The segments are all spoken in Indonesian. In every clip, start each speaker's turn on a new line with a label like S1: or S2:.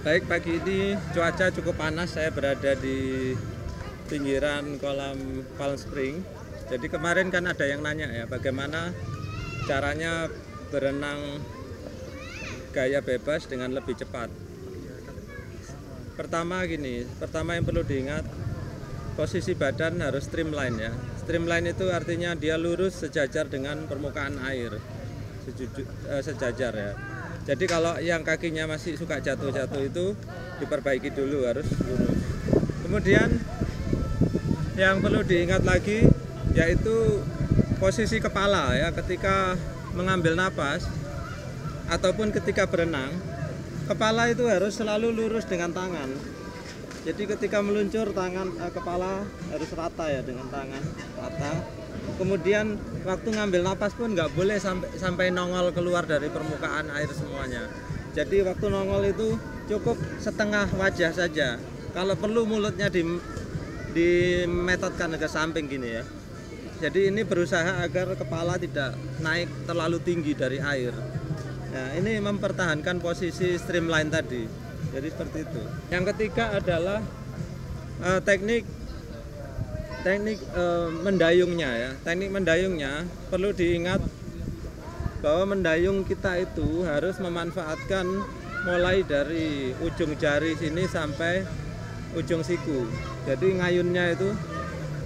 S1: Baik, pagi ini cuaca cukup panas. Saya berada di pinggiran kolam Palm Spring. Jadi kemarin kan ada yang nanya ya, bagaimana caranya berenang gaya bebas dengan lebih cepat. Pertama yang perlu diingat, posisi badan harus streamline ya. Streamline itu artinya dia lurus sejajar dengan permukaan air, sejajar ya. Jadi kalau yang kakinya masih suka jatuh-jatuh itu diperbaiki dulu, harus lurus. Kemudian yang perlu diingat lagi yaitu posisi kepala ya, ketika mengambil napas ataupun ketika berenang, kepala itu harus selalu lurus dengan tangan. Jadi ketika meluncur kepala harus rata ya, dengan tangan rata. Kemudian waktu ngambil napas pun nggak boleh sampai nongol keluar dari permukaan air semuanya. Jadi waktu nongol itu cukup setengah wajah saja. Kalau perlu mulutnya dimetodkan ke samping gini ya. Jadi ini berusaha agar kepala tidak naik terlalu tinggi dari air. Nah, ini mempertahankan posisi streamline tadi. Jadi seperti itu. Yang ketiga adalah teknik mendayungnya ya. Teknik mendayungnya perlu diingat bahwa mendayung kita itu harus memanfaatkan mulai dari ujung jari sini sampai ujung siku. Jadi ngayunnya itu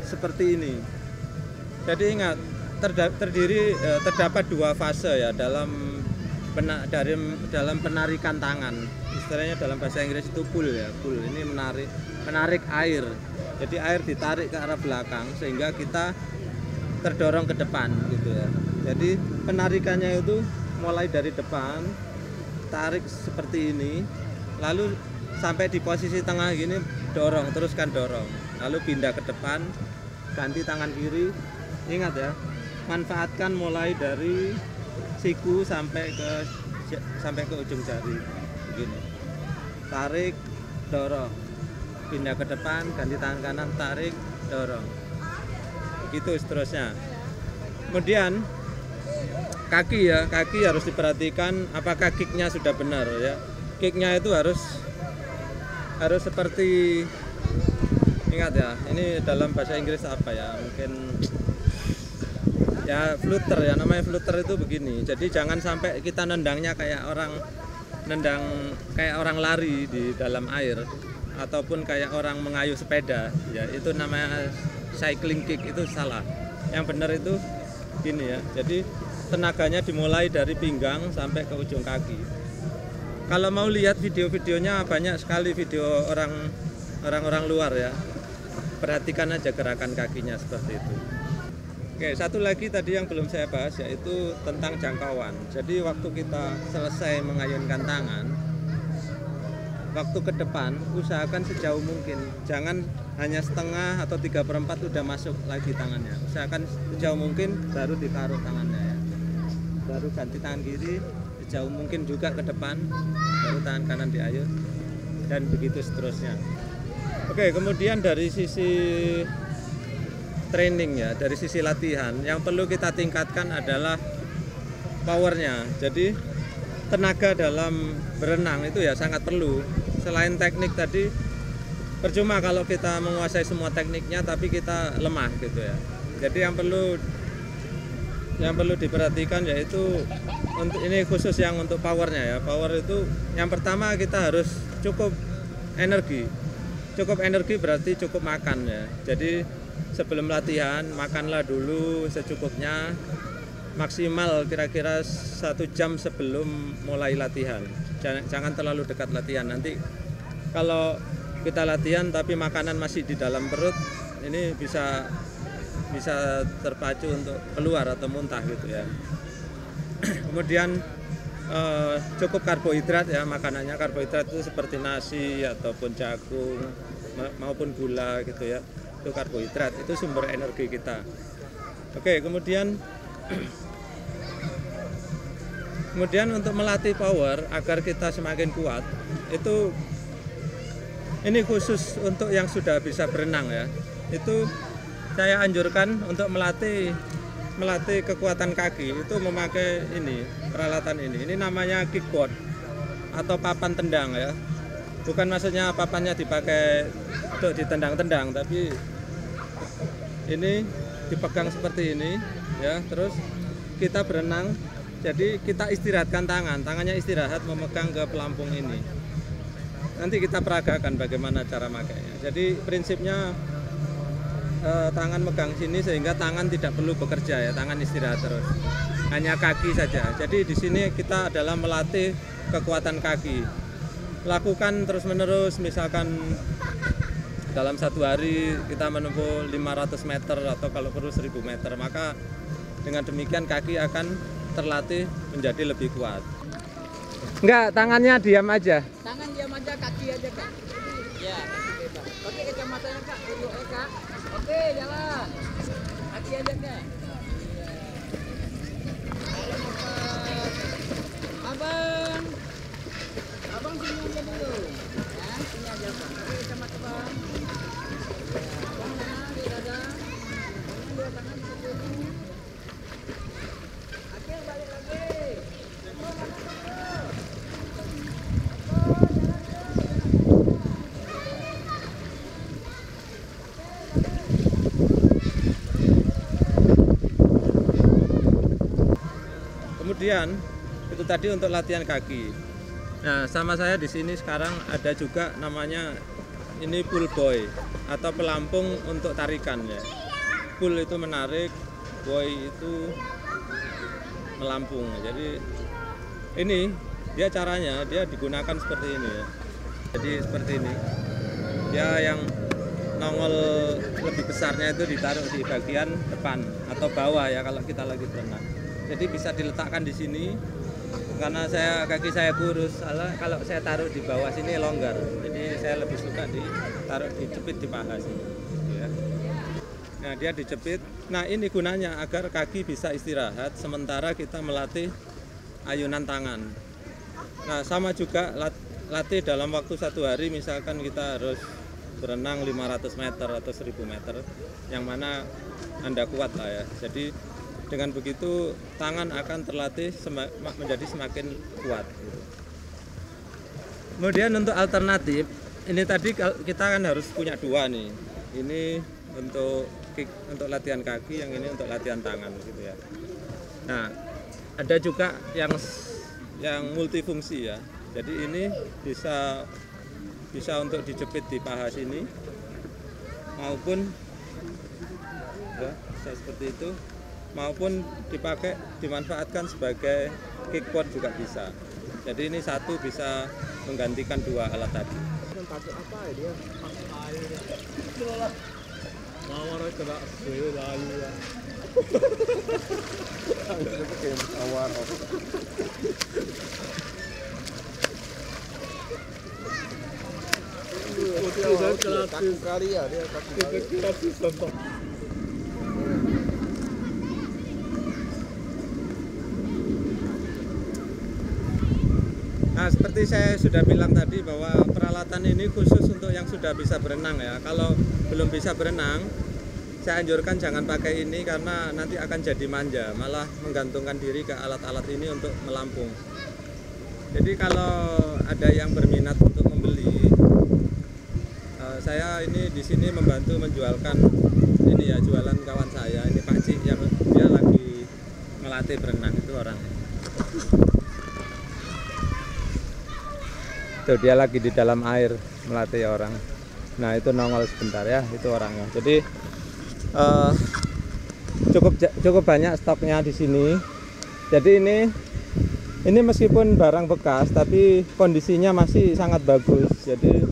S1: seperti ini. Jadi ingat, terdapat dua fase ya dalam penarikan tangan. Istilahnya dalam bahasa Inggris itu pull ya. Pull ini menarik air. Jadi air ditarik ke arah belakang sehingga kita terdorong ke depan gitu ya. Jadi penarikannya itu mulai dari depan, tarik seperti ini, lalu sampai di posisi tengah gini, teruskan dorong. Lalu pindah ke depan, ganti tangan kiri. Ingat ya, manfaatkan mulai dari siku sampai ke ujung jari. Begini. Tarik, dorong. Pindah ke depan, ganti tangan kanan, tarik, dorong. Gitu seterusnya. Kemudian kaki harus diperhatikan apakah kicknya sudah benar ya. Kicknya itu harus seperti, ingat ya, ini dalam bahasa Inggris apa ya, mungkin ya flutter ya, namanya flutter itu begini. Jadi jangan sampai kita nendangnya kayak orang lari di dalam air, ataupun kayak orang mengayuh sepeda ya, itu namanya cycling kick, itu salah. Yang benar itu gini ya, jadi tenaganya dimulai dari pinggang sampai ke ujung kaki. Kalau mau lihat video-videonya, banyak sekali video orang luar ya, perhatikan aja gerakan kakinya seperti itu. Oke, satu lagi tadi yang belum saya bahas yaitu tentang jangkauan. Jadi waktu kita selesai mengayunkan tangan, waktu ke depan usahakan sejauh mungkin, jangan hanya setengah atau 3/4 udah masuk lagi tangannya. Usahakan sejauh mungkin baru ditaruh tangannya ya. Baru ganti tangan kiri, sejauh mungkin juga ke depan, baru tangan kanan diayun, dan begitu seterusnya. Oke, kemudian dari sisi training ya, dari sisi latihan yang perlu kita tingkatkan adalah powernya. Jadi tenaga dalam berenang itu ya sangat perlu. Selain teknik tadi, percuma kalau kita menguasai semua tekniknya tapi kita lemah gitu ya. Jadi yang perlu diperhatikan yaitu ini khusus yang untuk powernya ya. Power itu yang pertama kita harus cukup energi. Cukup energi berarti cukup makan ya. Jadi sebelum latihan makanlah dulu secukupnya, maksimal kira-kira 1 jam sebelum mulai latihan. Jangan terlalu dekat latihan, nanti kalau kita latihan tapi makanan masih di dalam perut, ini bisa terpacu untuk keluar atau muntah gitu ya. Kemudian cukup karbohidrat ya, makanannya karbohidrat itu seperti nasi ataupun jagung maupun gula gitu ya. Itu karbohidrat, itu sumber energi kita. Oke, kemudian untuk melatih power agar kita semakin kuat, itu ini khusus untuk yang sudah bisa berenang ya. Itu saya anjurkan untuk melatih kekuatan kaki itu memakai peralatan ini. Ini namanya kickboard atau papan tendang ya. bukan maksudnya papannya dipakai untuk ditendang-tendang, tapi ini dipegang seperti ini ya, terus kita berenang, jadi kita istirahatkan tangannya istirahat memegang ke pelampung ini. Nanti kita peragakan bagaimana cara makainya. Jadi prinsipnya tangan megang sini sehingga tangan tidak perlu bekerja ya, tangan istirahat terus, hanya kaki saja. Jadi di sini kita adalah melatih kekuatan kaki. Lakukan terus-menerus, misalkan dalam satu hari kita menempuh 500 meter atau kalau perlu 1000 meter, maka dengan demikian kaki akan terlatih menjadi lebih kuat. Enggak, tangannya diam aja.
S2: Tangan diam aja, kaki aja Kak. Ya, kaki bebas. Pakai kacamatanya Kak, duduk Kak. Oke, jalan. Kaki aja Kak. Abang. Abang sini aja dulu. Ya, sini aja Bang. Pakai kacamata Bang. Bang mana di dada. Bang dua tangan di sini. Oke, balik lagi.
S1: Kemudian itu tadi untuk latihan kaki. Nah, sama saya di sini sekarang ada juga namanya ini pull boy atau pelampung untuk tarikan ya. Pull itu menarik, boy itu melampung. Jadi ini dia caranya dia digunakan seperti ini ya. Jadi seperti ini. Dia yang nongol lebih besarnya itu ditaruh di bagian depan atau bawah ya kalau kita lagi berenang. Jadi bisa diletakkan di sini karena kaki saya kurus, kalau saya taruh di bawah sini longgar. Jadi saya lebih suka dijepit di paha sini. Ya. Nah dia dijepit. Nah ini gunanya agar kaki bisa istirahat sementara kita melatih ayunan tangan. Nah sama juga latih dalam waktu satu hari, misalkan kita harus berenang 500 meter atau 1000 meter, yang mana Anda kuat lah ya. Jadi dengan begitu tangan akan terlatih menjadi semakin kuat. Kemudian untuk alternatif, ini tadi kita kan harus punya dua nih. Ini untuk latihan kaki, yang ini untuk latihan tangan gitu ya. Nah, ada juga yang multifungsi ya. Jadi ini bisa untuk dijepit di paha sini maupun ya, bisa seperti itu, maupun dimanfaatkan sebagai kickboard juga bisa. Jadi ini satu bisa menggantikan dua alat tadi.
S2: Pakai apa ya dia? Pakai air. Mau orang kena lalu ya. Pakai awar. Kaki kali ya dia kaki kali.
S1: Nah, seperti saya sudah bilang tadi bahwa peralatan ini khusus untuk yang sudah bisa berenang ya. Kalau belum bisa berenang, saya anjurkan jangan pakai ini karena nanti akan jadi manja, malah menggantungkan diri ke alat-alat ini untuk melampung. Jadi kalau ada yang berminat untuk membeli, saya ini di sini membantu menjualkan ini ya, jualan kawan saya, ini Pak Cik yang dia lagi melatih berenang itu orang. Tuh dia lagi di dalam air melatih orang. Nah itu nongol sebentar ya, itu orangnya. Jadi cukup banyak stoknya di sini. Jadi ini meskipun barang bekas tapi kondisinya masih sangat bagus. Jadi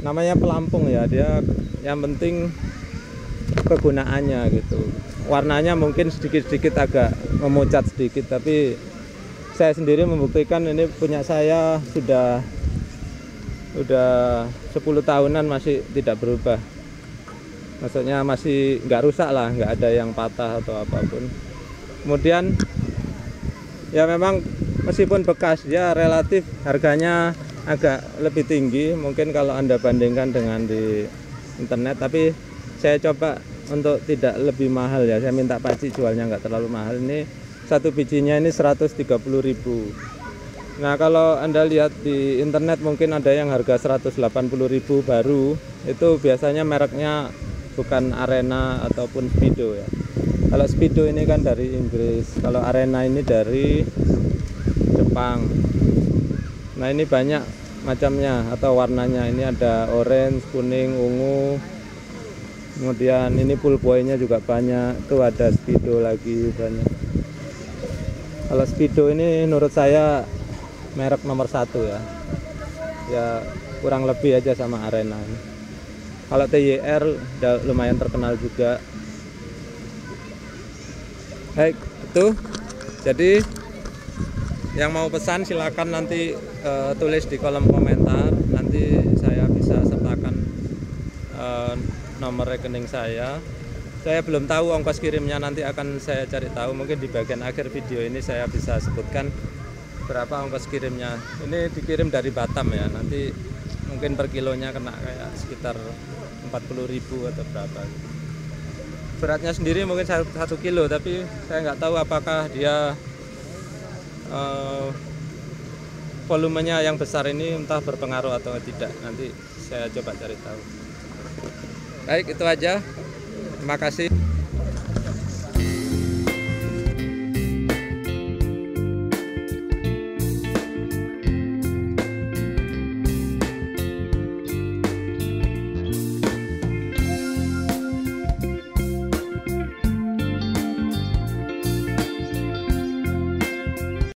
S1: namanya pelampung ya, dia yang penting kegunaannya gitu. Warnanya mungkin sedikit-sedikit agak memucat sedikit, tapi saya sendiri membuktikan ini punya saya sudah 10 tahunan masih tidak berubah. Maksudnya masih nggak rusak lah, nggak ada yang patah atau apapun. Kemudian ya memang meskipun bekas, dia relatif harganya agak lebih tinggi mungkin kalau Anda bandingkan dengan di internet, tapi saya coba untuk tidak lebih mahal ya. Saya minta Pak Cik jualnya nggak terlalu mahal. Ini satu bijinya ini 130.000. Nah, kalau Anda lihat di internet mungkin ada yang harga 180.000 baru, itu biasanya mereknya bukan Arena ataupun Speedo ya. Kalau Speedo ini kan dari Inggris, kalau Arena ini dari Jepang. Nah, ini banyak macamnya atau warnanya. Ini ada orange, kuning, ungu. Kemudian ini full boy-nya juga banyak. Tuh ada Speedo lagi banyak. Kalau Speedo ini menurut saya merek nomor 1 ya. Ya kurang lebih aja sama Arena ini. Kalau TYR udah lumayan terkenal juga. Baik, itu. Jadi yang mau pesan silakan nanti tulis di kolom komentar. Nanti saya bisa sertakan nomor rekening saya. Saya belum tahu ongkos kirimnya, nanti akan saya cari tahu. Mungkin di bagian akhir video ini saya bisa sebutkan berapa ongkos kirimnya. Ini dikirim dari Batam ya. Nanti mungkin per kilonya kena kayak sekitar 40.000 atau berapa. Beratnya sendiri mungkin 1 kilo, tapi saya nggak tahu apakah dia volumenya yang besar ini entah berpengaruh atau tidak. Nanti saya coba cari tahu. Baik, itu aja. Terima kasih.